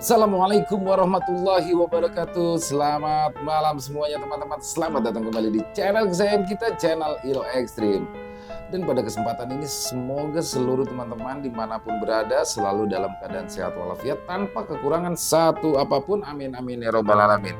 Assalamualaikum warahmatullahi wabarakatuh. Selamat malam semuanya teman-teman. Selamat datang kembali di channel kesayangan kita, channel Ilo Ekstrim. Dan pada kesempatan ini semoga seluruh teman-teman dimanapun berada selalu dalam keadaan sehat walafiat tanpa kekurangan satu apapun. Amin amin ya robbal alamin.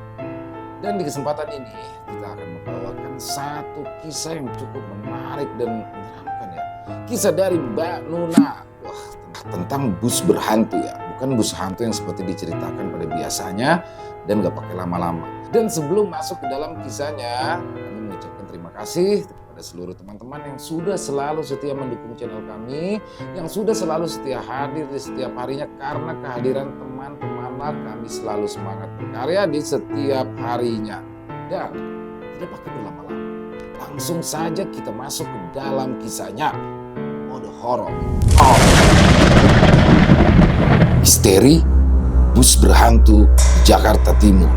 Dan di kesempatan ini kita akan membawakan satu kisah yang cukup menarik dan menyeramkan ya. Kisah dari Mbak Nuna. Wah, tentang bus berhantu ya. Bukan bus hantu yang seperti diceritakan pada biasanya dan gak pakai lama-lama. Dan sebelum masuk ke dalam kisahnya, kami mengucapkan terima kasih kepada seluruh teman-teman yang sudah selalu setia mendukung channel kami, yang sudah selalu setia hadir di setiap harinya. Karena kehadiran teman-temanlah kami selalu semangat berkarya di setiap harinya. Dan tidak pakai berlama-lama, langsung saja kita masuk ke dalam kisahnya. Mode horor. Misteri bus berhantu di Jakarta Timur.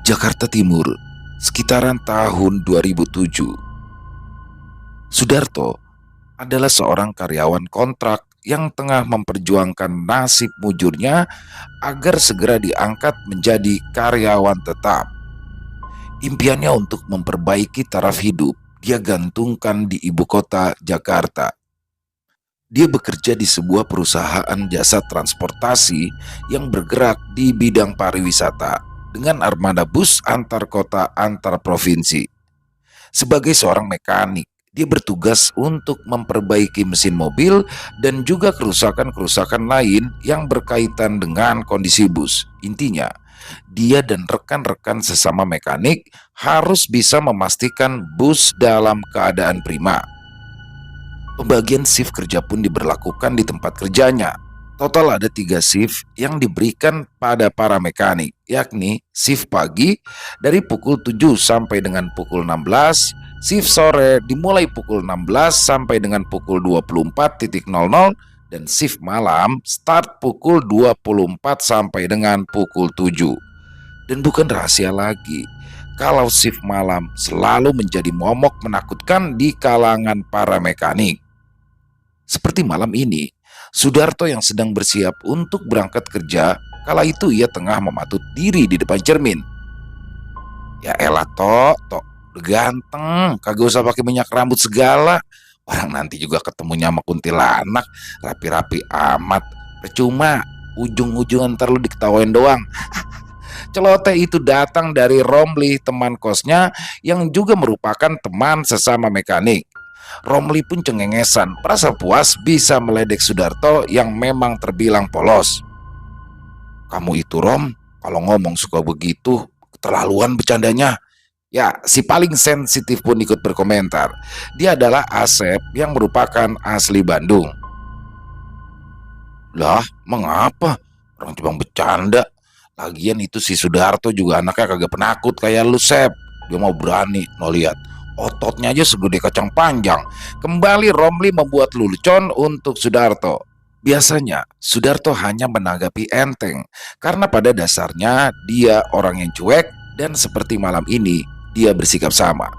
Jakarta Timur, sekitaran tahun 2007. Sudarto adalah seorang karyawan kontrak yang tengah memperjuangkan nasib mujurnya agar segera diangkat menjadi karyawan tetap. Impiannya untuk memperbaiki taraf hidup dia gantungkan di ibu kota Jakarta. Dia bekerja di sebuah perusahaan jasa transportasi yang bergerak di bidang pariwisata dengan armada bus antar kota antar provinsi. Sebagai seorang mekanik, dia bertugas untuk memperbaiki mesin mobil dan juga kerusakan-kerusakan lain yang berkaitan dengan kondisi bus. Intinya, dia dan rekan-rekan sesama mekanik harus bisa memastikan bus dalam keadaan prima. Pembagian shift kerja pun diberlakukan di tempat kerjanya. Total ada 3 shift yang diberikan pada para mekanik, yakni shift pagi dari pukul 7 sampai dengan pukul 16, shift sore dimulai pukul 16 sampai dengan pukul 24.00, dan shift malam start pukul 24 sampai dengan pukul 7. Dan bukan rahasia lagi, kalau shift malam selalu menjadi momok menakutkan di kalangan para mekanik. Seperti malam ini, Sudarto yang sedang bersiap untuk berangkat kerja, kala itu ia tengah mematut diri di depan cermin. Ya elah Tok, udah ganteng, kagak usah pakai minyak rambut segala. Orang nanti juga ketemunya sama kuntilanak, rapi-rapi amat. Percuma, ujung-ujung ntar lu diketawain doang. Celoteh itu datang dari Romli, teman kosnya yang juga merupakan teman sesama mekanik. Romli pun cengengesan, merasa puas bisa meledek Sudarto yang memang terbilang polos. Kamu itu Rom, kalau ngomong suka begitu, keterlaluan bercandanya. Ya, si paling sensitif pun ikut berkomentar. Dia adalah Asep yang merupakan asli Bandung. Lah, mengapa? Orang cuma bercanda. Lagian itu si Sudarto juga anaknya kagak penakut kayak lu, Sep. Dia mau berani, no lihat. Ototnya aja segede kacang panjang. Kembali Romli membuat lelucon untuk Sudarto. Biasanya Sudarto hanya menanggapi enteng karena pada dasarnya dia orang yang cuek dan seperti malam ini dia bersikap sama.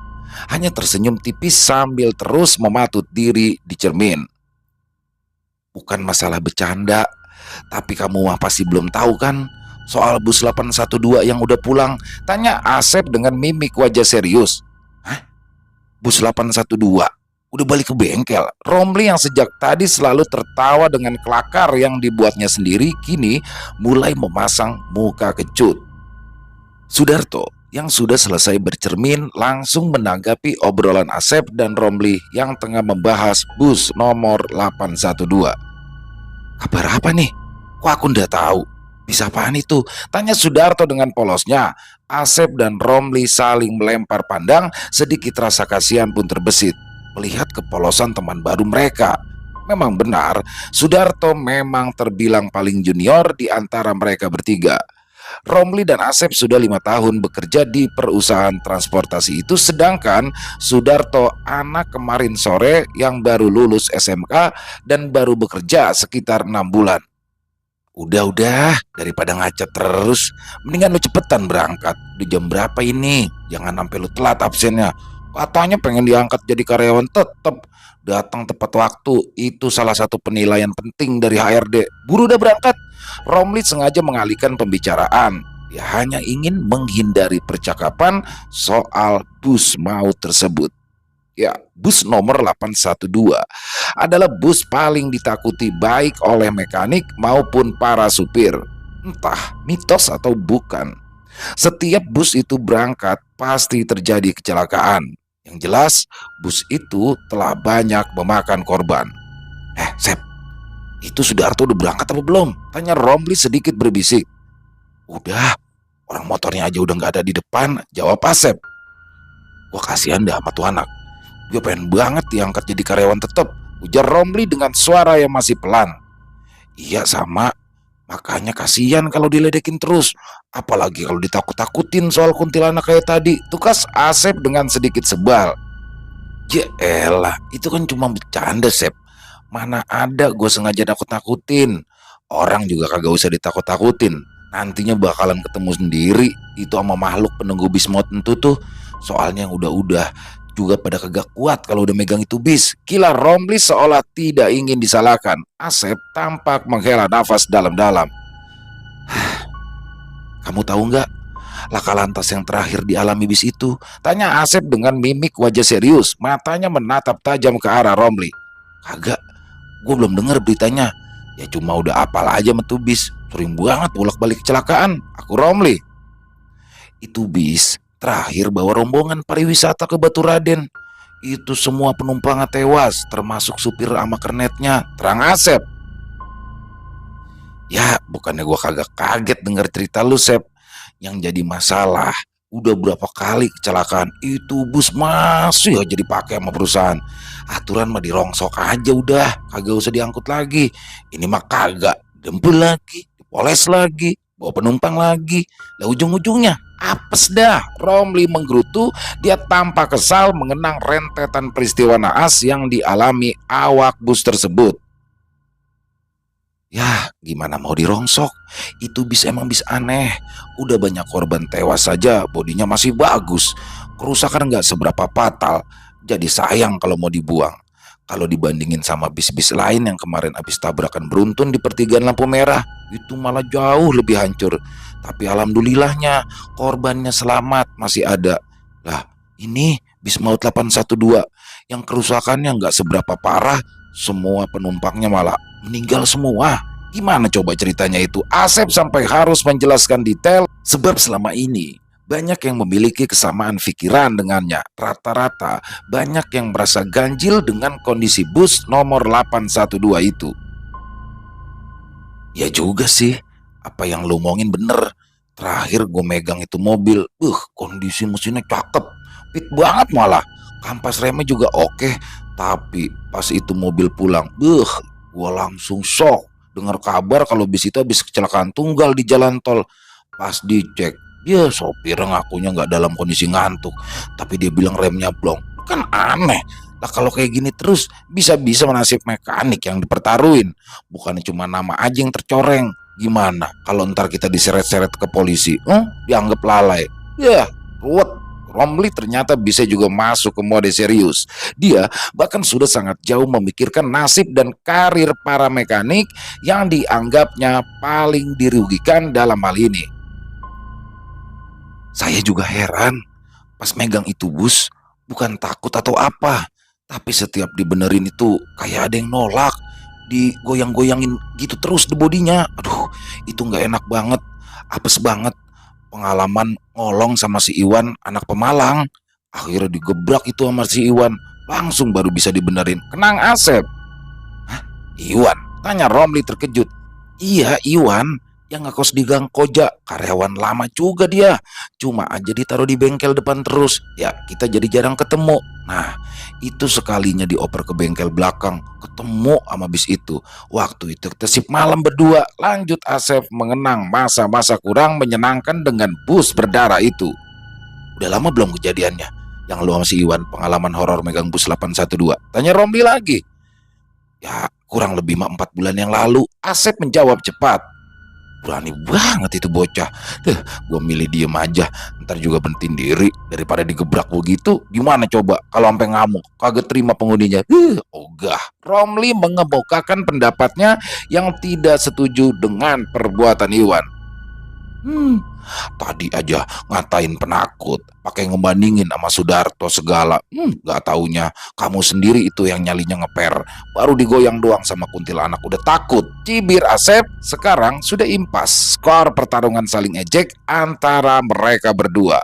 Hanya tersenyum tipis sambil terus mematut diri di cermin. Bukan masalah bercanda, tapi kamu mah pasti belum tahu kan soal bus 812 yang udah pulang? Tanya Asep dengan mimik wajah serius. Hah? Bus 812? Udah balik ke bengkel? Romli yang sejak tadi selalu tertawa dengan kelakar yang dibuatnya sendiri kini mulai memasang muka kecut. Sudarto yang sudah selesai bercermin langsung menanggapi obrolan Asep dan Romli yang tengah membahas bus nomor 812. Kabar apa nih? Kok aku ndak tahu? Bisa apaan itu? Tanya Sudarto dengan polosnya. Asep dan Romli saling melempar pandang, sedikit rasa kasihan pun terbesit melihat kepolosan teman baru mereka. Memang benar, Sudarto memang terbilang paling junior di antara mereka bertiga. Romli dan Asep sudah 5 tahun bekerja di perusahaan transportasi itu, sedangkan Sudarto anak kemarin sore yang baru lulus SMK dan baru bekerja sekitar 6 bulan. Udah, daripada ngaca terus, mendingan lu cepetan berangkat. Udah jam berapa ini? Jangan sampai lu telat absennya. Katanya pengen diangkat jadi karyawan tetap. Datang tepat waktu, itu salah satu penilaian penting dari HRD. Buru udah berangkat. Romli sengaja mengalihkan pembicaraan. Dia hanya ingin menghindari percakapan soal bus maut tersebut. Ya, bus nomor 812 adalah bus paling ditakuti baik oleh mekanik maupun para supir. Entah mitos atau bukan, setiap bus itu berangkat pasti terjadi kecelakaan. Yang jelas, bus itu telah banyak memakan korban. Sep, itu Sudarto udah berangkat apa belum? Tanya Romli sedikit berbisik. Udah, orang motornya aja udah nggak ada di depan, jawab Asep. Gua kasihan dah sama tuh anak. Gue pengen banget diangkat jadi karyawan tetap, ujar Romli dengan suara yang masih pelan. Iya sama, makanya kasihan kalau diledekin terus. Apalagi kalau ditakut-takutin soal kuntilanak kayak tadi, tukas Asep dengan sedikit sebal. Ya elah, itu kan cuma bercanda Sep. Mana ada gue sengaja nakut-nakutin. Orang juga kagak usah ditakut-takutin. Nantinya bakalan ketemu sendiri itu sama makhluk penunggu bis maut itu tuh. Soalnya yang udah-udah juga pada kagak kuat kalau udah megang itu bis. Kila Romli seolah tidak ingin disalahkan. Asep tampak menghela nafas dalam-dalam. Kamu tahu nggak laka lantas yang terakhir dialami bis itu? Tanya Asep dengan mimik wajah serius. Matanya menatap tajam ke arah Romli. Kagak, gue belum dengar beritanya. Ya cuma udah apal aja metu bis. Sering banget bolak-balik kecelakaan. Aku Romli. Itu bis terakhir bawa rombongan pariwisata ke Baturaden. Itu semua penumpangnya tewas, termasuk supir sama kernetnya, terang Asep. Ya bukannya gue kagak kaget denger cerita lu Sep. Yang jadi masalah, udah berapa kali kecelakaan itu bus masih aja dipakai sama perusahaan. Aturan mah dirongsok aja udah, kagak usah diangkut lagi. Ini mah kagak, dempul lagi, dipoles lagi, bawa penumpang lagi. Lah ujung-ujungnya apes dah. Romli menggerutu. Dia tampak kesal mengenang rentetan peristiwa naas yang dialami awak bus tersebut. Ya gimana mau dirongsok, itu bis emang bis aneh. Udah banyak korban tewas saja, bodinya masih bagus. Kerusakan gak seberapa fatal, jadi sayang kalau mau dibuang. Kalau dibandingin sama bis-bis lain yang kemarin habis tabrakan beruntun di pertigaan lampu merah, itu malah jauh lebih hancur. Tapi alhamdulillahnya korbannya selamat, masih ada. Lah ini bis maut 812 yang kerusakannya gak seberapa parah. Semua penumpangnya malah meninggal semua. Gimana coba ceritanya itu? Asep sampai harus menjelaskan detail sebab selama ini banyak yang memiliki kesamaan pikiran dengannya. Rata-rata banyak yang merasa ganjil dengan kondisi bus nomor 812 itu. Ya juga sih, apa yang lu omongin bener. Terakhir gue megang itu mobil, kondisi mesinnya cakep, fit banget malah. Kampas remnya juga oke. Tapi pas itu mobil pulang, gue langsung shock dengar kabar kalau bis itu habis kecelakaan tunggal di jalan tol. Pas dicek, dia sopir ngakunya nggak dalam kondisi ngantuk, tapi dia bilang remnya blong. Kan aneh. Lah kalau kayak gini terus bisa-bisa nasib mekanik yang dipertaruhin. Bukannya cuma nama aja yang tercoreng. Gimana kalau ntar kita diseret-seret ke polisi? Dianggap lalai. Ya, ruwet. Romli ternyata bisa juga masuk ke mode serius. Dia bahkan sudah sangat jauh memikirkan nasib dan karir para mekanik yang dianggapnya paling dirugikan dalam hal ini. Saya juga heran, pas megang itu bus, bukan takut atau apa, tapi setiap dibenerin itu kayak ada yang nolak, digoyang-goyangin gitu terus di bodinya. Aduh, itu nggak enak banget, apes banget. Pengalaman ngolong sama si Iwan anak Pemalang, akhirnya digebrak itu sama si Iwan, langsung baru bisa dibenerin. Kenang Asep. Hah? Iwan? Tanya Romli terkejut. Iya Iwan, yang ngekos di Gang Koja, karyawan lama juga dia. Cuma aja ditaruh di bengkel depan terus. Ya kita jadi jarang ketemu. Nah itu sekalinya dioper ke bengkel belakang, ketemu sama bis itu. Waktu itu kita sip malam berdua. Lanjut Asep mengenang masa-masa kurang menyenangkan dengan bus berdarah itu. Udah lama belum kejadiannya? Yang lu sama si Iwan pengalaman horor megang bus 812? Tanya Romli lagi. Ya kurang lebih 4 bulan yang lalu, Asep menjawab cepat. Berani banget itu bocah. Gue milih diem aja, ntar juga berhentiin diri daripada digebrak begitu. Gimana coba kalau sampai ngamuk, kagak terima penghuninya. Ogah. Romli mengemukakan pendapatnya yang tidak setuju dengan perbuatan Iwan. Tadi aja ngatain penakut, pakai ngebandingin sama Sudarto segala. Gak taunya kamu sendiri itu yang nyalinya ngeper. Baru digoyang doang sama kuntilanak udah takut. Cibir Asep. Sekarang sudah impas. Skor pertarungan saling ejek antara mereka berdua.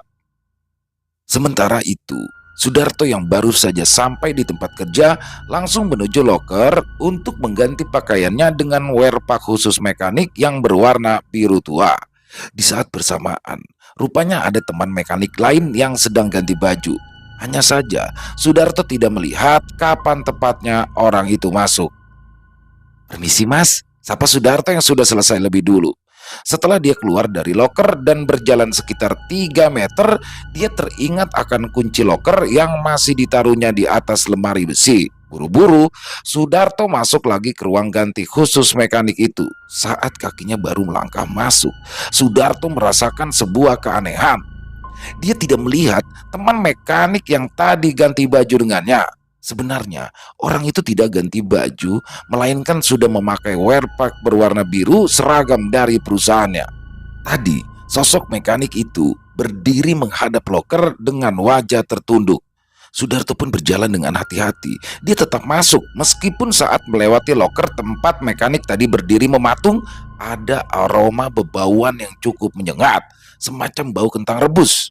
Sementara itu, Sudarto yang baru saja sampai di tempat kerja langsung menuju loker untuk mengganti pakaiannya dengan wearpack khusus mekanik yang berwarna biru tua. Di saat bersamaan, rupanya ada teman mekanik lain yang sedang ganti baju. Hanya saja, Sudarto tidak melihat kapan tepatnya orang itu masuk. "Permisi mas," sapa Sudarto yang sudah selesai lebih dulu. Setelah dia keluar dari loker dan berjalan sekitar 3 meter, dia teringat akan kunci loker yang masih ditaruhnya di atas lemari besi. Buru-buru, Sudarto masuk lagi ke ruang ganti khusus mekanik itu. Saat kakinya baru melangkah masuk, Sudarto merasakan sebuah keanehan. Dia tidak melihat teman mekanik yang tadi ganti baju dengannya. Sebenarnya, orang itu tidak ganti baju, melainkan sudah memakai wearpack berwarna biru seragam dari perusahaannya. Tadi, sosok mekanik itu berdiri menghadap loker dengan wajah tertunduk. Sudarto pun berjalan dengan hati-hati. Dia tetap masuk, meskipun saat melewati loker tempat mekanik tadi berdiri mematung, ada aroma bebauan yang cukup menyengat, semacam bau kentang rebus.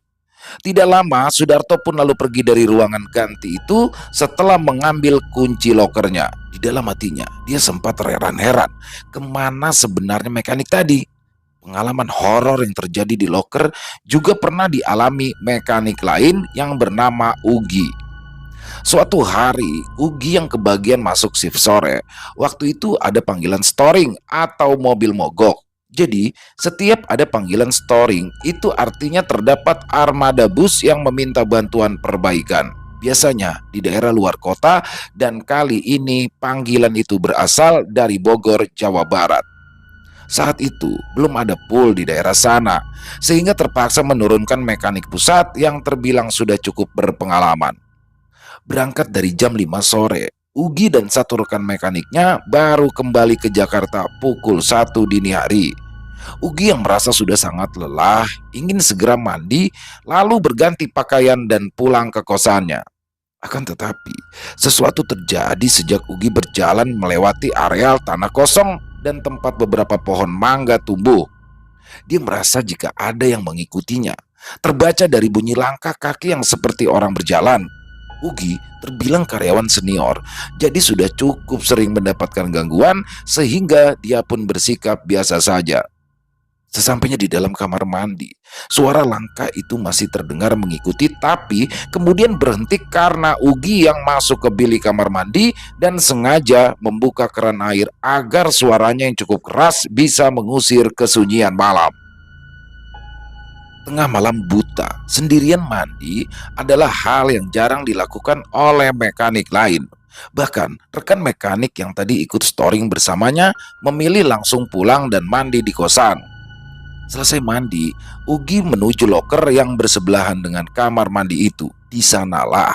Tidak lama, Sudarto pun lalu pergi dari ruangan ganti itu setelah mengambil kunci lokernya. Di dalam hatinya, dia sempat terheran-heran kemana sebenarnya mekanik tadi. Pengalaman horor yang terjadi di loker juga pernah dialami mekanik lain yang bernama Ugi. Suatu hari, Ugi yang kebagian masuk shift sore. Waktu itu ada panggilan storing atau mobil mogok. Jadi, setiap ada panggilan storing, itu artinya terdapat armada bus yang meminta bantuan perbaikan. Biasanya di daerah luar kota, dan kali ini panggilan itu berasal dari Bogor, Jawa Barat. Saat itu belum ada pool di daerah sana, sehingga terpaksa menurunkan mekanik pusat yang terbilang sudah cukup berpengalaman. Berangkat dari jam 5 sore, Ugi dan satu rekan mekaniknya baru kembali ke Jakarta pukul 1 dini hari. Ugi yang merasa sudah sangat lelah, ingin segera mandi, lalu berganti pakaian dan pulang ke kosannya. Akan tetapi, sesuatu terjadi sejak Ugi berjalan melewati areal tanah kosong dan tempat beberapa pohon mangga tumbuh. Dia merasa jika ada yang mengikutinya, terbaca dari bunyi langkah kaki yang seperti orang berjalan. Ugi terbilang karyawan senior, jadi sudah cukup sering mendapatkan gangguan sehingga dia pun bersikap biasa saja. Sesampainya di dalam kamar mandi, suara langkah itu masih terdengar mengikuti, tapi kemudian berhenti karena Ugi yang masuk ke bilik kamar mandi dan sengaja membuka keran air agar suaranya yang cukup keras bisa mengusir kesunyian malam. Tengah malam buta, sendirian mandi adalah hal yang jarang dilakukan oleh mekanik lain. Bahkan rekan mekanik yang tadi ikut storing bersamanya memilih langsung pulang dan mandi di kosan. Selesai mandi, Ugi menuju loker yang bersebelahan dengan kamar mandi itu. Di sanalah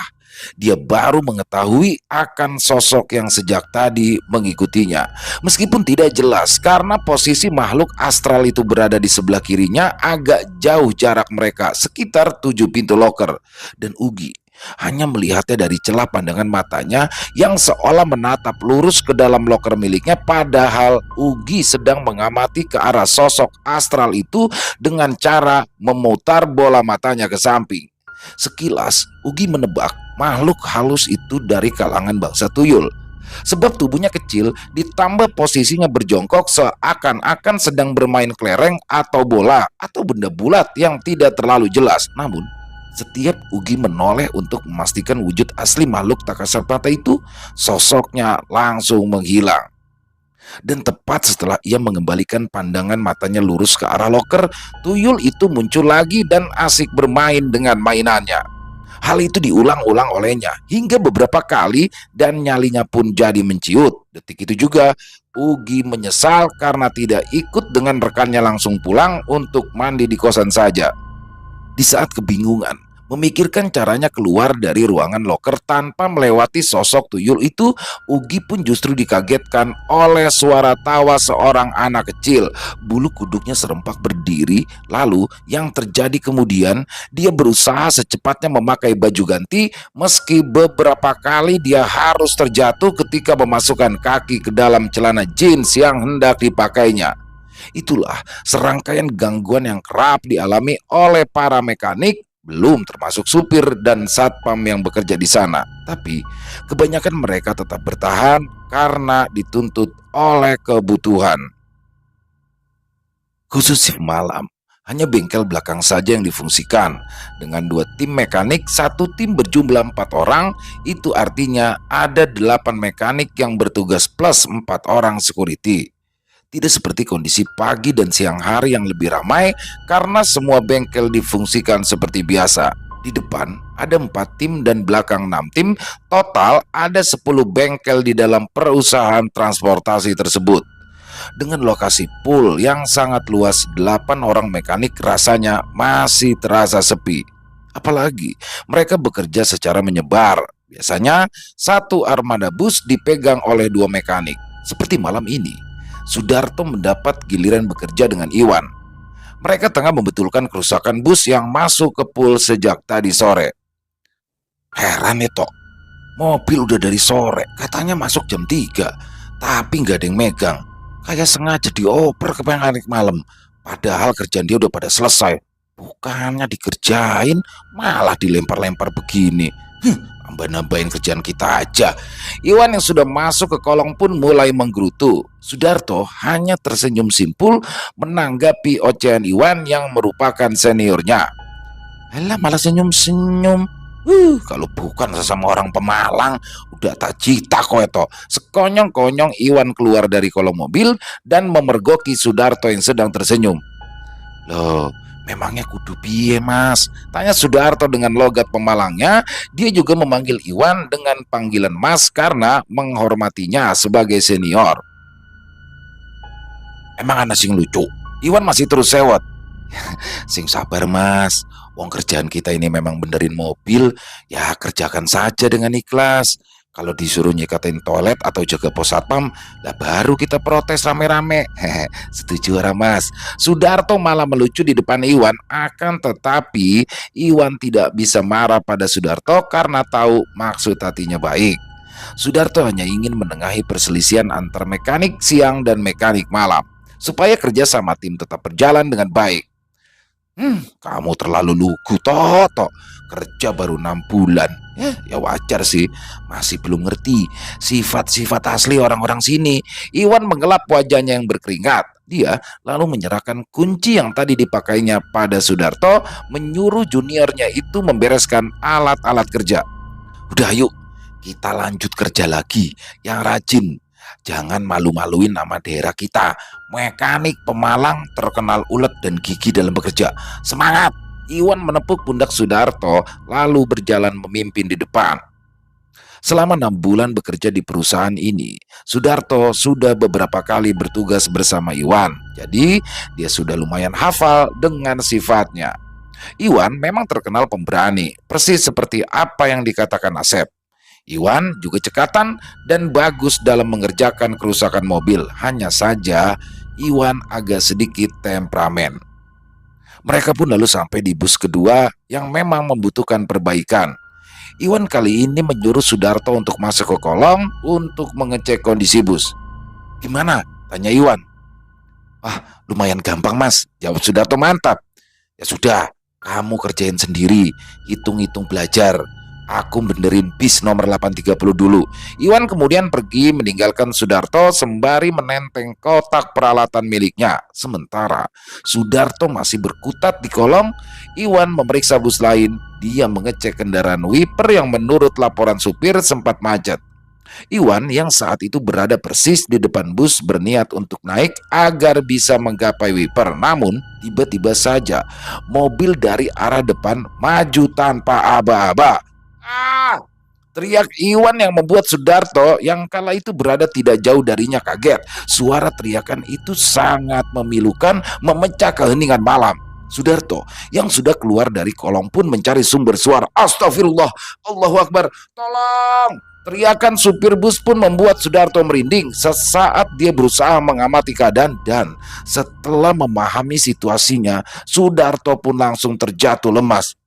dia baru mengetahui akan sosok yang sejak tadi mengikutinya. Meskipun tidak jelas karena posisi makhluk astral itu berada di sebelah kirinya, agak jauh jarak mereka, sekitar 7 pintu loker. Dan Ugi hanya melihatnya dari celah pandangan matanya yang seolah menatap lurus ke dalam loker miliknya, padahal Ugi sedang mengamati ke arah sosok astral itu dengan cara memutar bola matanya ke samping. Sekilas Ugi menebak makhluk halus itu dari kalangan bangsa tuyul. Sebab tubuhnya kecil ditambah posisinya berjongkok seakan-akan sedang bermain kelereng atau bola atau benda bulat yang tidak terlalu jelas. Namun setiap Ugi menoleh untuk memastikan wujud asli makhluk tak kasat mata itu, sosoknya langsung menghilang. Dan tepat setelah ia mengembalikan pandangan matanya lurus ke arah loker, tuyul itu muncul lagi dan asik bermain dengan mainannya. Hal itu diulang-ulang olehnya hingga beberapa kali dan nyalinya pun jadi menciut. Detik itu juga Ugi menyesal karena tidak ikut dengan rekannya langsung pulang untuk mandi di kosan saja. Di saat kebingungan, memikirkan caranya keluar dari ruangan loker tanpa melewati sosok tuyul itu, Ugi pun justru dikagetkan oleh suara tawa seorang anak kecil. Bulu kuduknya serempak berdiri, lalu yang terjadi kemudian, dia berusaha secepatnya memakai baju ganti, meski beberapa kali dia harus terjatuh ketika memasukkan kaki ke dalam celana jeans yang hendak dipakainya. Itulah serangkaian gangguan yang kerap dialami oleh para mekanik, belum termasuk supir dan satpam yang bekerja di sana. Tapi kebanyakan mereka tetap bertahan karena dituntut oleh kebutuhan. Khusus shift malam, hanya bengkel belakang saja yang difungsikan. Dengan 2 tim mekanik, 1 tim berjumlah 4 orang, itu artinya ada 8 mekanik yang bertugas plus 4 orang security. Tidak seperti kondisi pagi dan siang hari yang lebih ramai karena semua bengkel difungsikan seperti biasa. Di depan ada 4 tim dan belakang 6 tim, total ada 10 bengkel di dalam perusahaan transportasi tersebut. Dengan lokasi pool yang sangat luas, 8 orang mekanik rasanya masih terasa sepi. Apalagi mereka bekerja secara menyebar. Biasanya satu armada bus dipegang oleh 2 mekanik. Seperti malam ini, Sudarto mendapat giliran bekerja dengan Iwan. Mereka tengah membetulkan kerusakan bus yang masuk ke pool sejak tadi sore. Heran ya Tok, mobil udah dari sore, katanya masuk jam 3, tapi nggak ada yang megang. Kayak sengaja dioper ke mekanik malam, padahal kerjaan dia udah pada selesai. Bukannya dikerjain, malah dilempar-lempar begini. Nambah-nambahin kerjaan kita aja. Iwan yang sudah masuk ke kolong pun mulai menggerutu. Sudarto hanya tersenyum simpul menanggapi ocehan Iwan yang merupakan seniornya. Alah, malah senyum-senyum. Kalau bukan sesama orang Pemalang, udah tak cita kowe to. Sekonyong-konyong Iwan keluar dari kolong mobil dan memergoki Sudarto yang sedang tersenyum. Loh, memangnya kudu piye Mas? Tanya Sudarto dengan logat Pemalangnya. Dia juga memanggil Iwan dengan panggilan Mas karena menghormatinya sebagai senior. Emang anak sing lucu? Iwan masih terus sewot. Sing sabar Mas, wong kerjaan kita ini memang benerin mobil, ya kerjakan saja dengan ikhlas. Kalau disuruh nyekatin toilet atau jaga pos satpam, lah baru kita protes rame-rame. Hehe, setuju orang Mas. Sudarto malah melucu di depan Iwan, akan tetapi Iwan tidak bisa marah pada Sudarto karena tahu maksud hatinya baik. Sudarto hanya ingin menengahi perselisihan antar mekanik siang dan mekanik malam, supaya kerja sama tim tetap berjalan dengan baik. Kamu terlalu lugu, Toto. Kerja baru 6 bulan. Ya wajar sih, masih belum ngerti sifat-sifat asli orang-orang sini. Iwan mengelap wajahnya yang berkeringat. Dia lalu menyerahkan kunci yang tadi dipakainya pada Sudarto, menyuruh juniornya itu membereskan alat-alat kerja. Udah yuk, kita lanjut kerja lagi. Yang rajin, jangan malu-maluin nama daerah kita. Mekanik Pemalang terkenal ulet dan gigih dalam bekerja. Semangat! Iwan menepuk pundak Sudarto lalu berjalan memimpin di depan. Selama 6 bulan bekerja di perusahaan ini, Sudarto sudah beberapa kali bertugas bersama Iwan. Jadi dia sudah lumayan hafal dengan sifatnya. Iwan memang terkenal pemberani, persis seperti apa yang dikatakan Asep. Iwan juga cekatan dan bagus dalam mengerjakan kerusakan mobil. Hanya saja Iwan agak sedikit temperamen. Mereka pun lalu sampai di bus kedua yang memang membutuhkan perbaikan. Iwan kali ini menyuruh Sudarto untuk masuk ke kolong untuk mengecek kondisi bus. Gimana? Tanya Iwan. Lumayan gampang Mas, jawab Sudarto mantap. Ya sudah, kamu kerjain sendiri, hitung-hitung belajar. Aku benerin bis nomor 830 dulu. Iwan kemudian pergi meninggalkan Sudarto sembari menenteng kotak peralatan miliknya. Sementara Sudarto masih berkutat di kolong, Iwan memeriksa bus lain. Dia mengecek kendaraan wiper yang menurut laporan supir sempat macet. Iwan yang saat itu berada persis di depan bus berniat untuk naik agar bisa menggapai wiper. Namun tiba-tiba saja mobil dari arah depan maju tanpa aba-aba. Teriak Iwan yang membuat Sudarto yang kala itu berada tidak jauh darinya kaget. Suara teriakan itu sangat memilukan, memecah keheningan malam. Sudarto yang sudah keluar dari kolong pun mencari sumber suara. Astagfirullah, Allahu Akbar, tolong! Teriakan supir bus pun membuat Sudarto merinding. Sesaat dia berusaha mengamati keadaan dan setelah memahami situasinya, Sudarto pun langsung terjatuh lemas.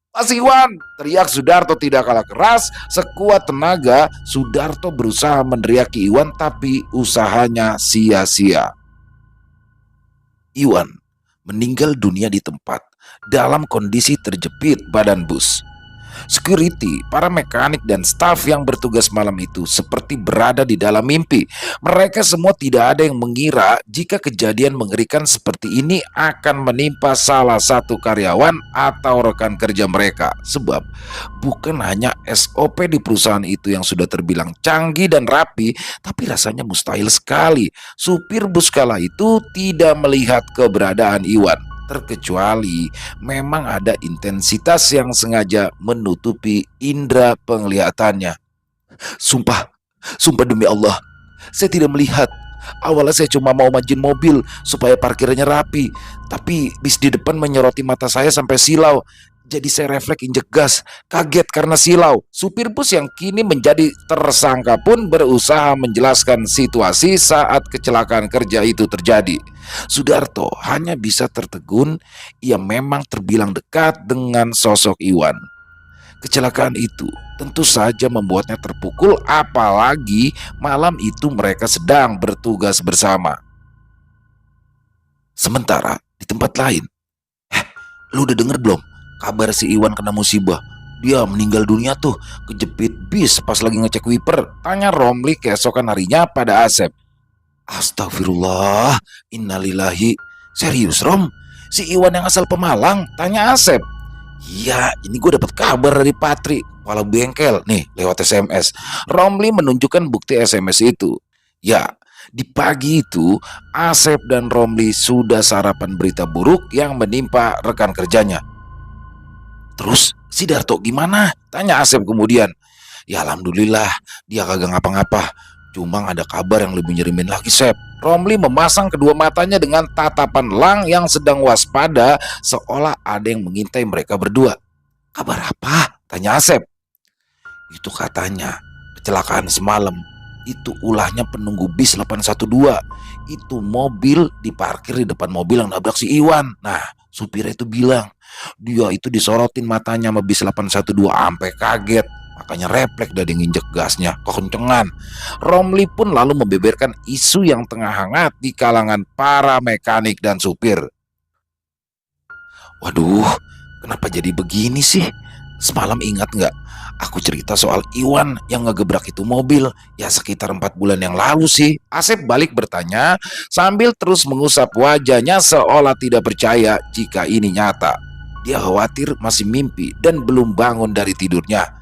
Mas Iwan, teriak Sudarto tidak kalah keras. Sekuat tenaga, Sudarto berusaha meneriaki Iwan tapi usahanya sia-sia. Iwan meninggal dunia di tempat dalam kondisi terjepit badan bus. Security, para mekanik dan staf yang bertugas malam itu seperti berada di dalam mimpi. Mereka semua tidak ada yang mengira jika kejadian mengerikan seperti ini akan menimpa salah satu karyawan atau rekan kerja mereka. Sebab bukan hanya SOP di perusahaan itu yang sudah terbilang canggih dan rapi, tapi rasanya mustahil sekali supir bus kala itu tidak melihat keberadaan Iwan. Terkecuali memang ada intensitas yang sengaja menutupi indera penglihatannya. Sumpah, sumpah demi Allah, saya tidak melihat. Awalnya saya cuma mau majuin mobil supaya parkirnya rapi, tapi bis di depan menyoroti mata saya sampai silau. Jadi saya refleks injek gas, kaget karena silau. Supir bus yang kini menjadi tersangka pun berusaha menjelaskan situasi saat kecelakaan kerja itu terjadi. Sudarto hanya bisa tertegun, ia memang terbilang dekat dengan sosok Iwan. Kecelakaan itu tentu saja membuatnya terpukul, apalagi malam itu mereka sedang bertugas bersama. Sementara di tempat lain, lu udah denger belum kabar si Iwan kena musibah? Dia meninggal dunia tuh kejepit bis pas lagi ngecek wiper, tanya Romli keesokan harinya pada Asep. Astagfirullah, innalillahi. Serius Rom? Si Iwan yang asal Pemalang? Tanya Asep. Iya, ini gue dapat kabar dari Patri, kepala bengkel, nih lewat SMS. Romli menunjukkan bukti SMS itu. Ya, di pagi itu Asep dan Romli sudah sarapan berita buruk yang menimpa rekan kerjanya. Terus si Darto gimana? Tanya Asep kemudian. Ya alhamdulillah, dia kagak ngapa-ngapa. Cuma ada kabar yang lebih nyerimin lagi, Sep. Romli memasang kedua matanya dengan tatapan Lang yang sedang waspada, seolah ada yang mengintai mereka berdua. Kabar apa? Tanya Asep. Itu katanya kecelakaan semalam. Itu ulahnya penunggu bis 812. Itu mobil diparkir di depan mobil yang nabrak si Iwan. Nah, supirnya itu bilang dia itu disorotin matanya sama bis 812 sampai kaget. Makanya refleks dari nginjek gasnya kekencengan. Romli pun lalu membeberkan isu yang tengah hangat di kalangan para mekanik dan supir. Waduh, kenapa jadi begini sih? Semalam ingat nggak? Aku cerita soal Iwan yang ngegebrak itu mobil. Ya sekitar 4 bulan yang lalu sih. Asep balik bertanya sambil terus mengusap wajahnya seolah tidak percaya jika ini nyata. Dia khawatir masih mimpi dan belum bangun dari tidurnya.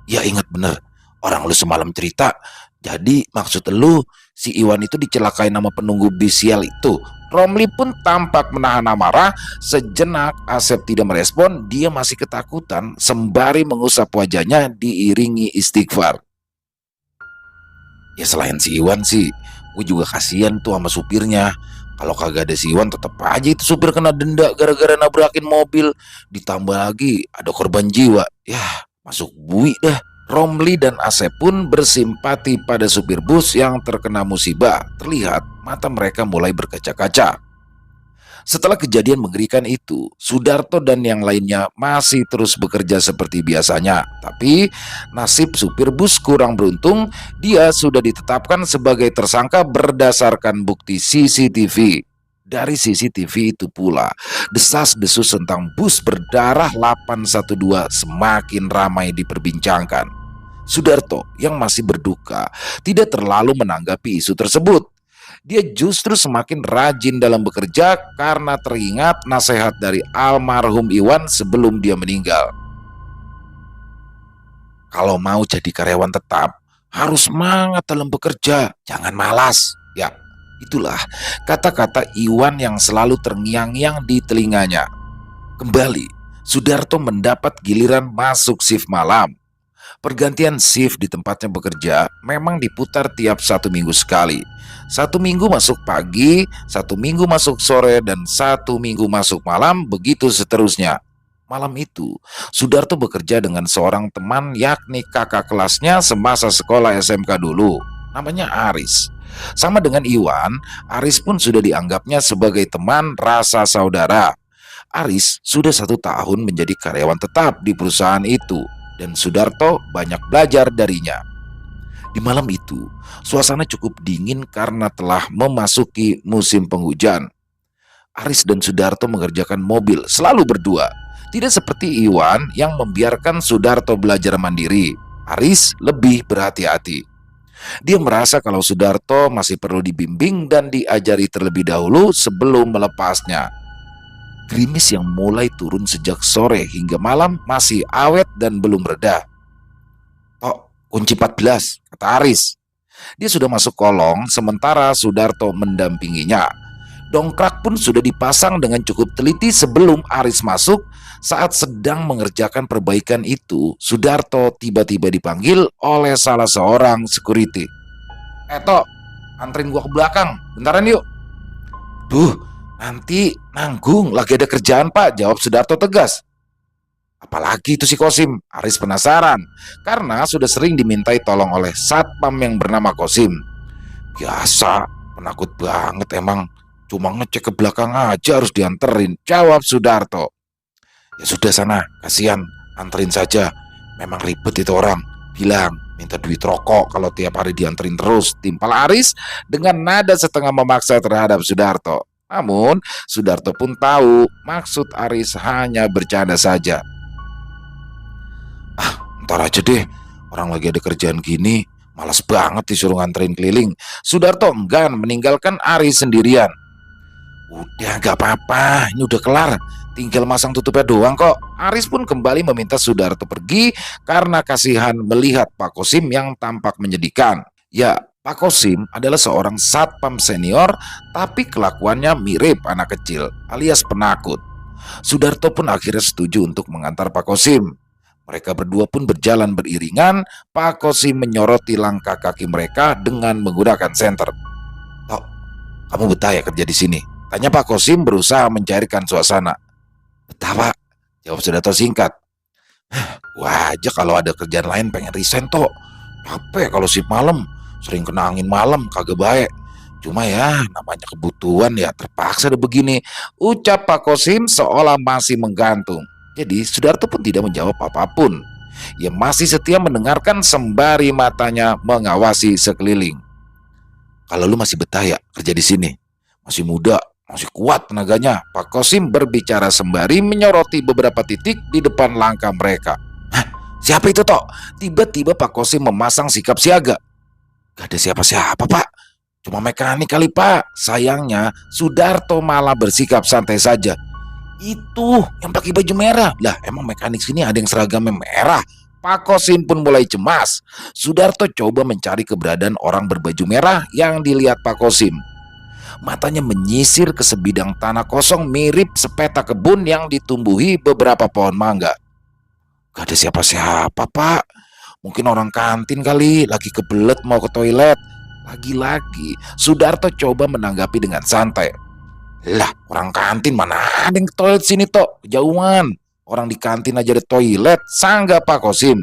Ya ingat bener, orang lu semalam cerita. Jadi maksud lu si Iwan itu dicelakai nama penunggu bis sial itu. Romli pun tampak menahan amarah. Sejenak Asep tidak merespon. Dia masih ketakutan sembari mengusap wajahnya diiringi istighfar. Ya selain si Iwan sih, gue juga kasihan tuh sama supirnya. Kalau kagak ada si Iwan tetap aja itu supir kena denda gara-gara nabrakin mobil. Ditambah lagi ada korban jiwa. Ya masuk bui dah. Romli dan Asep pun bersimpati pada supir bus yang terkena musibah. Terlihat mata mereka mulai berkaca-kaca. Setelah kejadian mengerikan itu, Sudarto dan yang lainnya masih terus bekerja seperti biasanya. Tapi nasib supir bus kurang beruntung. Dia sudah ditetapkan sebagai tersangka berdasarkan bukti CCTV. Dari CCTV itu pula, desas-desus tentang bus berdarah 812 semakin ramai diperbincangkan. Sudarto yang masih berduka tidak terlalu menanggapi isu tersebut. Dia justru semakin rajin dalam bekerja karena teringat nasihat dari almarhum Iwan sebelum dia meninggal. Kalau mau jadi karyawan tetap, harus semangat dalam bekerja, jangan malas. Ya, itulah kata-kata Iwan yang selalu terngiang-ngiang di telinganya. Kembali, Sudarto mendapat giliran masuk shift malam. Pergantian shift di tempatnya bekerja memang diputar tiap 1 minggu sekali. 1 minggu masuk pagi, 1 minggu masuk sore, dan 1 minggu masuk malam, begitu seterusnya. Malam itu, Sudarto bekerja dengan seorang teman yakni kakak kelasnya semasa sekolah SMK dulu. Namanya Aris. Sama dengan Iwan, Aris pun sudah dianggapnya sebagai teman rasa saudara. Aris sudah 1 tahun menjadi karyawan tetap di perusahaan itu dan Sudarto banyak belajar darinya. Di malam itu, suasana cukup dingin karena telah memasuki musim penghujan. Aris dan Sudarto mengerjakan mobil selalu berdua. Tidak seperti Iwan yang membiarkan Sudarto belajar mandiri. Aris lebih berhati-hati. Dia merasa kalau Sudarto masih perlu dibimbing dan diajari terlebih dahulu sebelum melepasnya. Gerimis yang mulai turun sejak sore hingga malam masih awet dan belum reda. "Tok, kunci 14," kata Aris. Dia sudah masuk kolong sementara Sudarto mendampinginya. Dongkrak pun sudah dipasang dengan cukup teliti sebelum Aris masuk. Saat sedang mengerjakan perbaikan itu, Sudarto tiba-tiba dipanggil oleh salah seorang security. Tok, anterin gua ke belakang, bentaran yuk." "Duh, nanti nanggung, lagi ada kerjaan pak," jawab Sudarto tegas. "Apalagi itu si Kosim?" Aris penasaran, karena sudah sering dimintai tolong oleh satpam yang bernama Kosim. "Biasa, penakut banget emang. Cuma ngecek ke belakang aja harus dianterin," jawab Sudarto. "Ya sudah sana, kasihan, anterin saja. Memang ribet itu orang. Bilang, minta duit rokok kalau tiap hari dianterin terus," timpal Aris dengan nada setengah memaksa terhadap Sudarto. Namun, Sudarto pun tahu maksud Aris hanya bercanda saja. "Ntar aja deh, orang lagi ada kerjaan gini, malas banget disuruh nganterin keliling." Sudarto enggan meninggalkan Aris sendirian. "Udah gak apa-apa, ini udah kelar, tinggal masang tutupnya doang kok." Aris pun kembali meminta Sudarto pergi karena kasihan melihat Pak Kosim yang tampak menyedihkan. Ya, Pak Kosim adalah seorang satpam senior, tapi kelakuannya mirip anak kecil alias penakut. Sudarto pun akhirnya setuju untuk mengantar Pak Kosim. Mereka berdua pun berjalan beriringan. Pak Kosim menyoroti langkah kaki mereka dengan menggunakan senter. "Tok, kamu betah ya kerja di sini?" tanya Pak Kosim berusaha mencairkan suasana. "Betah pak," jawab Sudarto singkat. "Gua aja kalau ada kerjaan lain pengen resign tok. Capek kalau shift malam, sering kena angin malam, kagak baik. Cuma ya namanya kebutuhan ya terpaksa deh begini," ucap Pak Kosim seolah masih menggantung. Jadi Sudarto pun tidak menjawab apapun. Ia masih setia mendengarkan sembari matanya mengawasi sekeliling. "Kalau lu masih betah ya kerja di sini, masih muda, masih kuat tenaganya," Pak Kosim berbicara sembari menyoroti beberapa titik di depan langkah mereka. "Hah, siapa itu tok?" Tiba-tiba Pak Kosim memasang sikap siaga. "Gak ada siapa-siapa pak, cuma mekanik kali pak." Sayangnya Sudarto malah bersikap santai saja. "Itu yang pakai baju merah." "Lah emang mekanik sini ada yang seragamnya merah?" Pak Kosim pun mulai cemas. Sudarto coba mencari keberadaan orang berbaju merah yang dilihat Pak Kosim. Matanya menyisir ke sebidang tanah kosong mirip sepeta kebun yang ditumbuhi beberapa pohon mangga. "Gak ada siapa-siapa pak, mungkin orang kantin kali lagi kebelet mau ke toilet." Lagi-lagi Sudarto coba menanggapi dengan santai. "Lah orang kantin mana ada yang ke toilet sini tok, kejauhan. Orang di kantin aja ada toilet," sanggah Pak Kosim.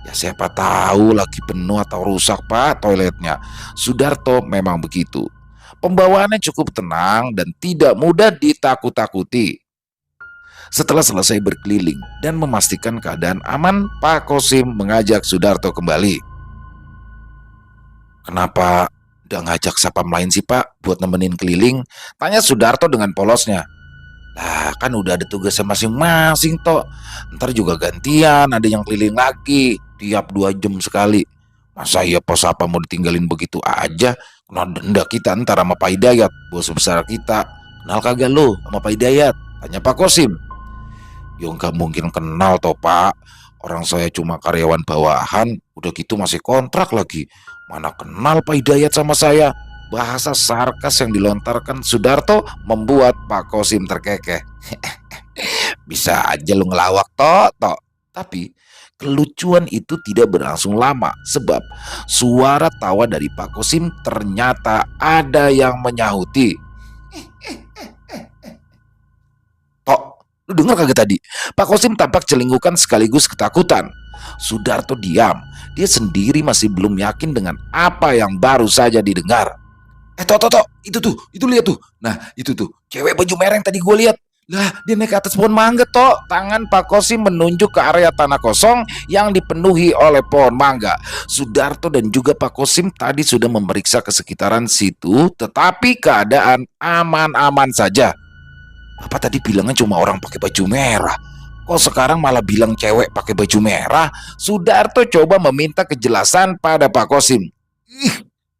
"Ya siapa tahu lagi penuh atau rusak pak toiletnya." Sudarto memang begitu. Pembawaannya cukup tenang dan tidak mudah ditakut-takuti. Setelah selesai berkeliling dan memastikan keadaan aman, Pak Kosim mengajak Sudarto kembali. "Kenapa udah ngajak sapam lain sih pak buat nemenin keliling?" tanya Sudarto dengan polosnya. "Lah kan udah ada tugasnya masing-masing tok. Ntar juga gantian ada yang keliling lagi tiap 2 jam sekali. Masa iya pos apa mau ditinggalin begitu aja? Kena denda kita ntar sama Pak Hidayat, bos besar kita. Kenal kagak lo sama Pak Hidayat?" tanya Pak Kosim. "Ya nggak mungkin kenal toh pak. Orang saya cuma karyawan bawahan, udah gitu masih kontrak lagi. Mana kenal Pak Hidayat sama saya?" Bahasa sarkas yang dilontarkan Sudarto membuat Pak Kosim terkekeh. "Bisa aja lu ngelawak tok. Tapi kelucuan itu tidak berlangsung lama sebab suara tawa dari Pak Kosim ternyata ada yang menyahuti. Tok, lu dengar kagak tadi? Pak Kosim tampak celingukan sekaligus ketakutan. Sudarto diam. Dia sendiri masih belum yakin dengan apa yang baru saja didengar. Tok, itu lihat tuh. Nah, itu tuh, cewek baju merah yang tadi gue lihat. Lah, dia naik ke atas pohon mangga, Tok. Tangan Pak Kosim menunjuk ke area tanah kosong yang dipenuhi oleh pohon mangga. Sudarto dan juga Pak Kosim tadi sudah memeriksa ke sekitaran situ, tetapi keadaan aman-aman saja. Bapak tadi bilangnya cuma orang pakai baju merah. Kok sekarang malah bilang cewek pakai baju merah? Sudarto coba meminta kejelasan pada Pak Kosim. Ih,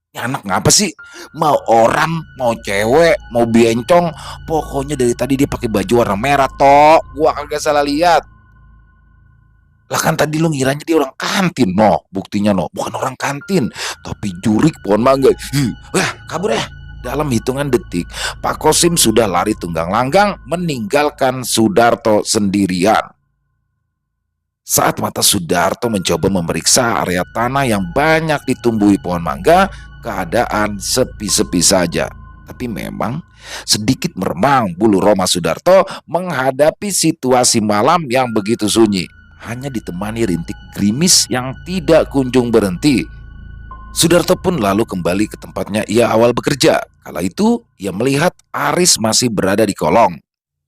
ini anak ngapa sih? Mau orang, mau cewek, mau bencong, pokoknya dari tadi dia pakai baju warna merah, Tok. Gua kagak salah lihat. Lah kan tadi lu ngiranya dia orang kantin, no. Buktinya no, bukan orang kantin, tapi jurik pohon mangga. Wah, kabur ya. Dalam hitungan detik, Pak Kosim sudah lari tunggang langgang meninggalkan Sudarto sendirian. Saat mata Sudarto mencoba memeriksa area tanah yang banyak ditumbuhi pohon mangga, keadaan sepi-sepi saja. Tapi memang sedikit meremang bulu roma Sudarto menghadapi situasi malam yang begitu sunyi. Hanya ditemani rintik gerimis yang tidak kunjung berhenti. Sudarto pun lalu kembali ke tempatnya ia awal bekerja. Kala itu ia melihat Aris masih berada di kolong.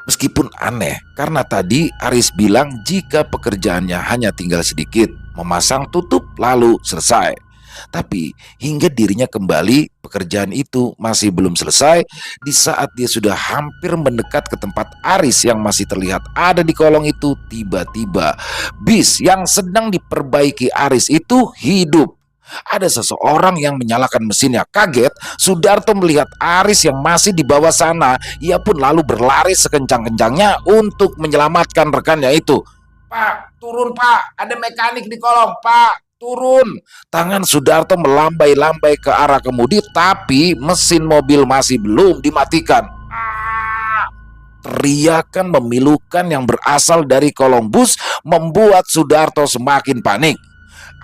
Meskipun aneh, karena tadi Aris bilang jika pekerjaannya hanya tinggal sedikit, memasang tutup lalu selesai. Tapi hingga dirinya kembali, pekerjaan itu masih belum selesai. Di saat dia sudah hampir mendekat ke tempat Aris yang masih terlihat ada di kolong itu, tiba-tiba bis yang sedang diperbaiki Aris itu hidup. Ada seseorang yang menyalakan mesinnya. Kaget, Sudarto melihat Aris yang masih di bawah sana. Ia pun lalu berlari sekencang-kencangnya untuk menyelamatkan rekannya itu. Pak, turun Pak, ada mekanik di kolong, Pak, turun. Tangan Sudarto melambai-lambai ke arah kemudi, tapi mesin mobil masih belum dimatikan. Teriakan memilukan yang berasal dari kolong bus membuat Sudarto semakin panik.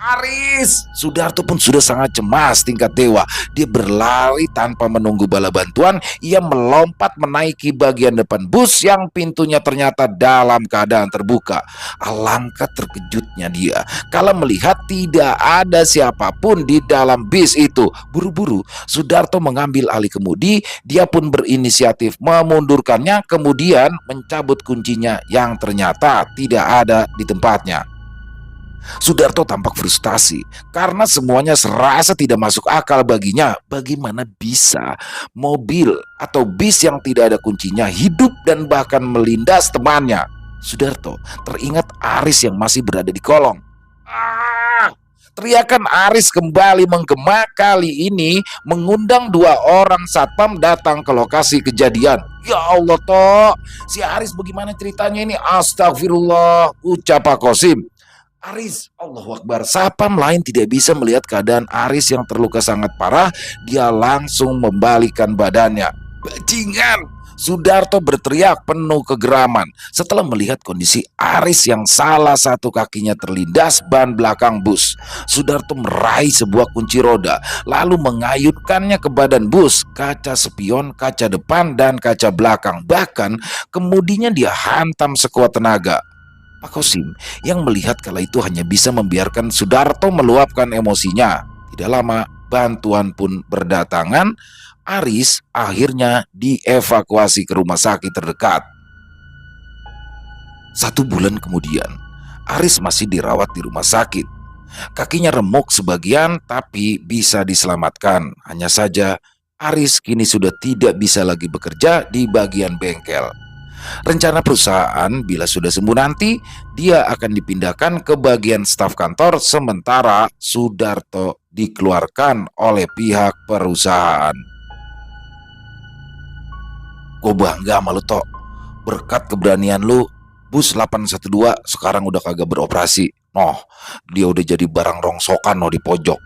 Aris! Sudarto pun sudah sangat cemas tingkat dewa. Dia berlari tanpa menunggu bala bantuan. Ia melompat menaiki bagian depan bus yang pintunya ternyata dalam keadaan terbuka. Alangkah terkejutnya dia kala melihat tidak ada siapapun di dalam bis itu. Buru-buru Sudarto mengambil alih kemudi. Dia pun berinisiatif memundurkannya, kemudian mencabut kuncinya yang ternyata tidak ada di tempatnya. Sudarto tampak frustasi karena semuanya serasa tidak masuk akal baginya. Bagaimana bisa mobil atau bis yang tidak ada kuncinya hidup dan bahkan melindas temannya? Sudarto teringat Aris yang masih berada di kolong. Teriakan Aris kembali menggema, kali ini mengundang dua orang satpam datang ke lokasi kejadian. Ya Allah, Tok, si Aris bagaimana ceritanya ini? Astagfirullah, ucap Pak Kosim. Aris, Allahu Akbar. Sapam lain tidak bisa melihat keadaan Aris yang terluka sangat parah. Dia langsung membalikan badannya. Bajingan! Sudarto berteriak penuh kegeraman setelah melihat kondisi Aris yang salah satu kakinya terlindas ban belakang bus. Sudarto meraih sebuah kunci roda lalu mengayunkannya ke badan bus, kaca spion, kaca depan, dan kaca belakang. Bahkan kemudinya dia hantam sekuat tenaga. Pak Kosim yang melihat kala itu hanya bisa membiarkan Sudarto meluapkan emosinya. Tidak lama bantuan pun berdatangan. Aris akhirnya dievakuasi ke rumah sakit terdekat. 1 bulan kemudian, Aris masih dirawat di rumah sakit. Kakinya remuk sebagian tapi bisa diselamatkan. Hanya saja Aris kini sudah tidak bisa lagi bekerja di bagian bengkel. Rencana perusahaan bila sudah sembuh nanti dia akan dipindahkan ke bagian staf kantor, sementara Sudarto dikeluarkan oleh pihak perusahaan. Gue bangga sama lu, Tok. Berkat keberanian lu, bus 812 sekarang udah kagak beroperasi. Noh, dia udah jadi barang rongsokan di pojok.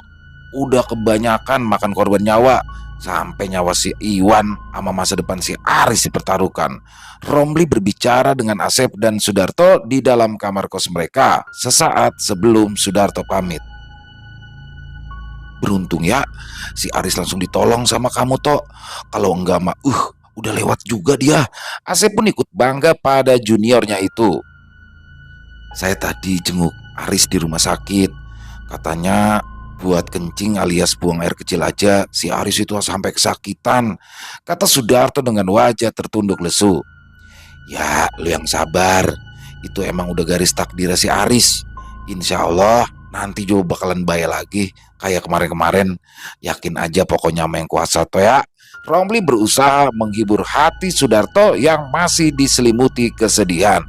Udah kebanyakan makan korban nyawa. Sampai nyawa si Iwan sama masa depan si Aris dipertaruhkan. Romli berbicara dengan Asep dan Sudarto di dalam kamar kos mereka sesaat sebelum Sudarto pamit. Beruntung ya, si Aris langsung ditolong sama kamu, Tok. Kalau enggak mah, udah lewat juga dia. Asep pun ikut bangga pada juniornya itu. Saya tadi jenguk Aris di rumah sakit. Katanya buat kencing alias buang air kecil aja, si Aris itu sampai kesakitan, kata Sudarto dengan wajah tertunduk lesu. Ya, lu yang sabar. Itu emang udah garis takdir si Aris. Insya Allah nanti juga bakalan bayar lagi kayak kemarin-kemarin. Yakin aja pokoknya sama yang kuasa toh ya. Romli berusaha menghibur hati Sudarto yang masih diselimuti kesedihan.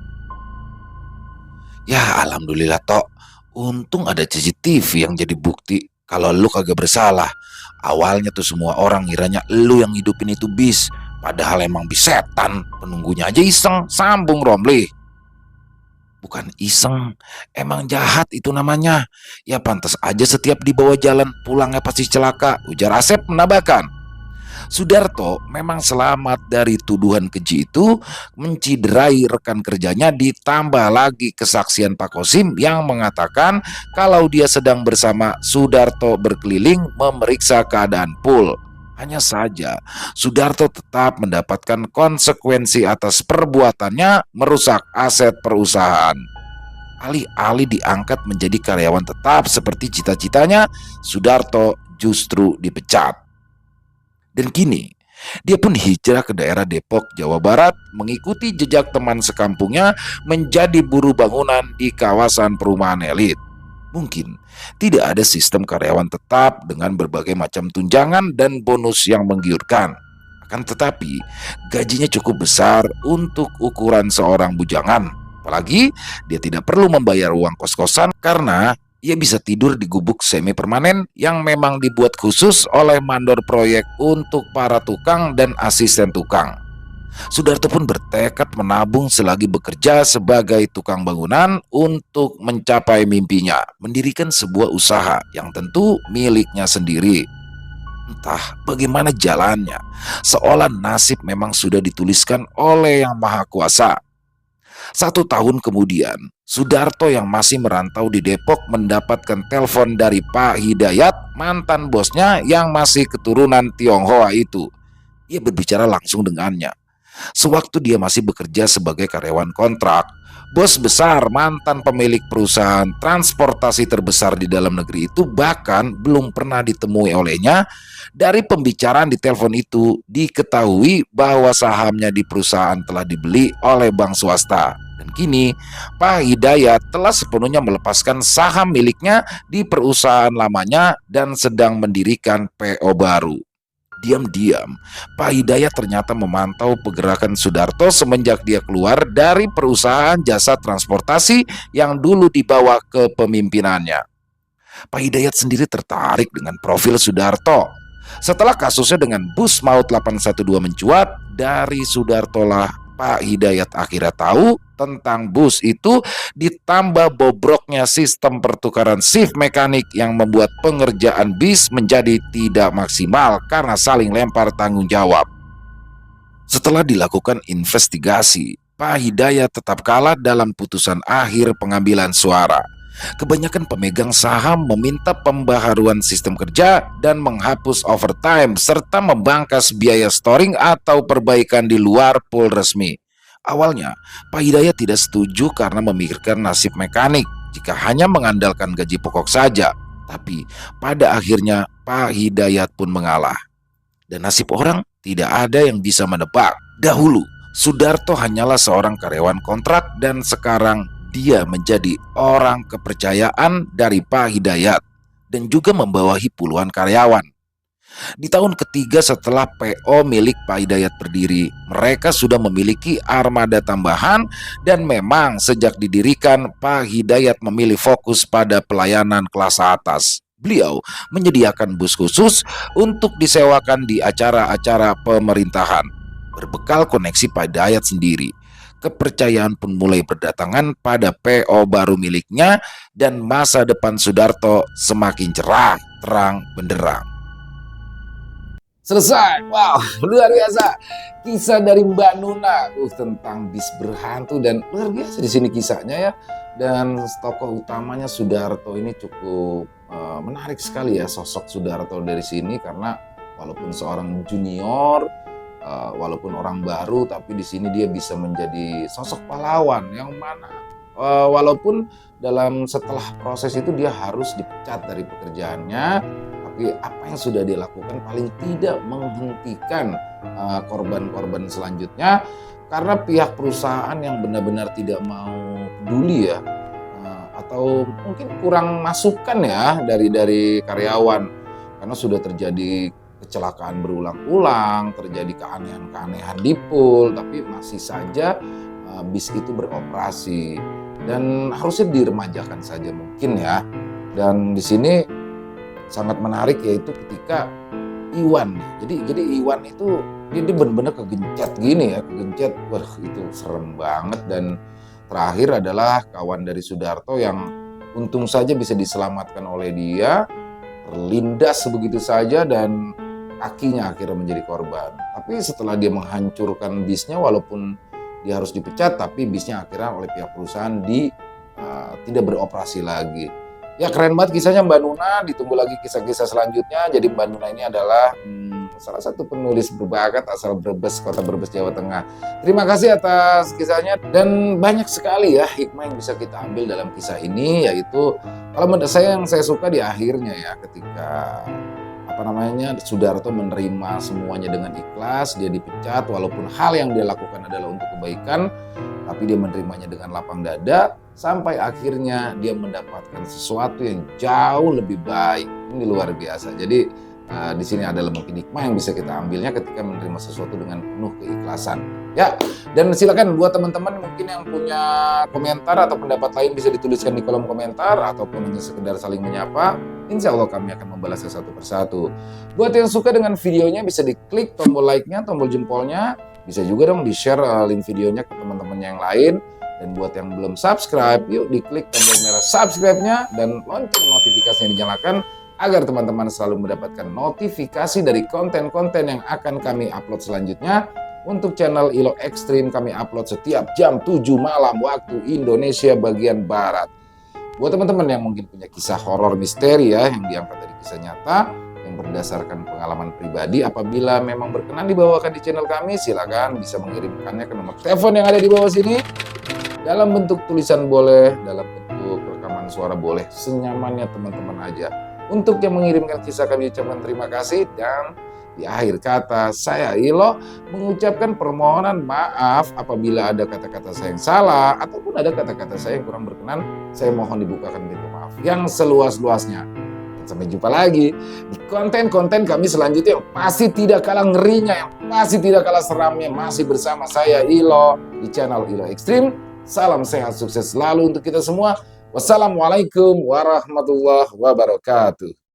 Ya alhamdulillah Tok, untung ada CCTV yang jadi bukti kalau lu kagak bersalah. Awalnya tuh semua orang ngiranya lu yang hidupin itu bis, padahal emang bis setan, penunggunya aja iseng, sambung Romli. Bukan iseng, emang jahat itu namanya. Ya pantas aja setiap dibawa jalan pulangnya pasti celaka, ujar Asep menambahkan. Sudarto memang selamat dari tuduhan keji itu, menciderai rekan kerjanya, ditambah lagi kesaksian Pak Kosim yang mengatakan kalau dia sedang bersama Sudarto berkeliling memeriksa keadaan pool. Hanya saja Sudarto tetap mendapatkan konsekuensi atas perbuatannya merusak aset perusahaan. Alih-alih diangkat menjadi karyawan tetap seperti cita-citanya, Sudarto justru dipecat. Dan kini, dia pun hijrah ke daerah Depok, Jawa Barat, mengikuti jejak teman sekampungnya menjadi buruh bangunan di kawasan perumahan elit. Mungkin tidak ada sistem karyawan tetap dengan berbagai macam tunjangan dan bonus yang menggiurkan. Akan tetapi, gajinya cukup besar untuk ukuran seorang bujangan. Apalagi, dia tidak perlu membayar uang kos-kosan karena ia bisa tidur di gubuk semi permanen yang memang dibuat khusus oleh mandor proyek untuk para tukang dan asisten tukang. Sudarto pun bertekad menabung selagi bekerja sebagai tukang bangunan untuk mencapai mimpinya, mendirikan sebuah usaha yang tentu miliknya sendiri. Entah bagaimana jalannya, seolah nasib memang sudah dituliskan oleh Yang Maha Kuasa. 1 tahun kemudian, Sudarto yang masih merantau di Depok mendapatkan telepon dari Pak Hidayat, mantan bosnya yang masih keturunan Tionghoa itu. Ia berbicara langsung dengannya. Sewaktu dia masih bekerja sebagai karyawan kontrak, bos besar mantan pemilik perusahaan transportasi terbesar di dalam negeri itu bahkan belum pernah ditemui olehnya. Dari pembicaraan di telepon itu diketahui bahwa sahamnya di perusahaan telah dibeli oleh bank swasta. Dan kini Pak Hidayat telah sepenuhnya melepaskan saham miliknya di perusahaan lamanya dan sedang mendirikan PO baru. Diam-diam, Pak Hidayat ternyata memantau pergerakan Sudarto semenjak dia keluar dari perusahaan jasa transportasi yang dulu dibawa ke pemimpinannya. Pak Hidayat sendiri tertarik dengan profil Sudarto. Setelah kasusnya dengan bus maut 812 mencuat, dari Sudarto lah Pak Hidayat akhirnya tahu tentang bus itu, ditambah bobroknya sistem pertukaran shift mekanik yang membuat pengerjaan bis menjadi tidak maksimal karena saling lempar tanggung jawab. Setelah dilakukan investigasi, Pak Hidayat tetap kalah dalam putusan akhir pengambilan suara. Kebanyakan pemegang saham meminta pembaharuan sistem kerja dan menghapus overtime serta membangkas biaya storing atau perbaikan di luar pool resmi. Awalnya, Pak Hidayat tidak setuju karena memikirkan nasib mekanik jika hanya mengandalkan gaji pokok saja. Tapi pada akhirnya Pak Hidayat pun mengalah. Dan nasib orang tidak ada yang bisa menebak. Dahulu, Sudarto hanyalah seorang karyawan kontrak dan sekarang dia menjadi orang kepercayaan dari Pak Hidayat dan juga membawahi puluhan karyawan. Di tahun ketiga setelah PO milik Pak Hidayat berdiri, mereka sudah memiliki armada tambahan dan memang sejak didirikan Pak Hidayat memilih fokus pada pelayanan kelas atas. Beliau menyediakan bus khusus untuk disewakan di acara-acara pemerintahan. Berbekal koneksi Pak Hidayat sendiri, kepercayaan pun mulai berdatangan pada PO baru miliknya dan masa depan Sudarto semakin cerah, terang benderang. Selesai. Wow, luar biasa. Kisah dari Mbak Nuna tentang bis berhantu dan luar biasa di sini kisahnya ya. Dan tokoh utamanya Sudarto ini cukup menarik sekali ya sosok Sudarto dari sini karena walaupun seorang junior, walaupun orang baru, tapi di sini dia bisa menjadi sosok pahlawan yang mana walaupun setelah proses itu dia harus dipecat dari pekerjaannya, tapi apa yang sudah dia lakukan paling tidak menghentikan korban-korban selanjutnya karena pihak perusahaan yang benar-benar tidak mau peduli ya, atau mungkin kurang masukan ya dari karyawan karena sudah terjadi kecelakaan berulang-ulang, terjadi keanehan-keanehan di pool, tapi masih saja bis itu beroperasi dan harusnya diremajakan saja mungkin ya. Dan di sini sangat menarik yaitu ketika Iwan. Jadi Iwan itu dia benar-benar kegencet gini ya, kegencet. Wah, itu serem banget. Dan terakhir adalah kawan dari Sudarto yang untung saja bisa diselamatkan oleh dia, terlindas begitu saja dan kakinya akhirnya menjadi korban. Tapi setelah dia menghancurkan bisnya, walaupun dia harus dipecat, tapi bisnya akhirnya oleh pihak perusahaan tidak beroperasi lagi. Ya keren banget kisahnya Mbak Nuna, ditunggu lagi kisah-kisah selanjutnya. Jadi Mbak Nuna ini adalah salah satu penulis berbakat asal Brebes, Kota Brebes, Jawa Tengah. Terima kasih atas kisahnya dan banyak sekali ya hikmah yang bisa kita ambil dalam kisah ini, yaitu kalau menurut saya yang saya suka di akhirnya ya ketika Sudarto menerima semuanya dengan ikhlas, dia dipecat walaupun hal yang dia lakukan adalah untuk kebaikan, tapi dia menerimanya dengan lapang dada sampai akhirnya dia mendapatkan sesuatu yang jauh lebih baik. Ini luar biasa. Jadi di sini adalah mungkin hikmah yang bisa kita ambilnya ketika menerima sesuatu dengan penuh keikhlasan. Ya, dan silakan buat teman-teman mungkin yang punya komentar atau pendapat lain bisa dituliskan di kolom komentar ataupun hanya sekedar saling menyapa. Insya Allah kami akan membalasnya satu persatu. Buat yang suka dengan videonya bisa diklik tombol like-nya, tombol jempolnya. Bisa juga dong di-share link videonya ke teman-teman yang lain. Dan buat yang belum subscribe, yuk diklik tombol merah subscribe-nya dan lonceng notifikasinya dinyalakan agar teman-teman selalu mendapatkan notifikasi dari konten-konten yang akan kami upload selanjutnya. Untuk channel ILO Extreme kami upload setiap jam 7 malam waktu Indonesia bagian Barat. Buat teman-teman yang mungkin punya kisah horor misteri ya yang diangkat dari kisah nyata yang berdasarkan pengalaman pribadi, apabila memang berkenan dibawakan di channel kami, silakan bisa mengirimkannya ke nomor telepon yang ada di bawah sini. Dalam bentuk tulisan boleh, dalam bentuk rekaman suara boleh, senyamannya teman-teman aja. Untuk yang mengirimkan kisah kami ucapkan terima kasih, dan di akhir kata saya Ilo mengucapkan permohonan maaf apabila ada kata-kata saya yang salah ataupun ada kata-kata saya yang kurang berkenan. Saya mohon dibukakan pintu maaf yang seluas-luasnya. Sampai jumpa lagi di konten-konten kami selanjutnya yang pasti tidak kalah ngerinya, yang pasti tidak kalah seramnya, masih bersama saya Ilo di channel Ilo Extreme. Salam sehat sukses selalu untuk kita semua. Wassalamualaikum warahmatullahi wabarakatuh.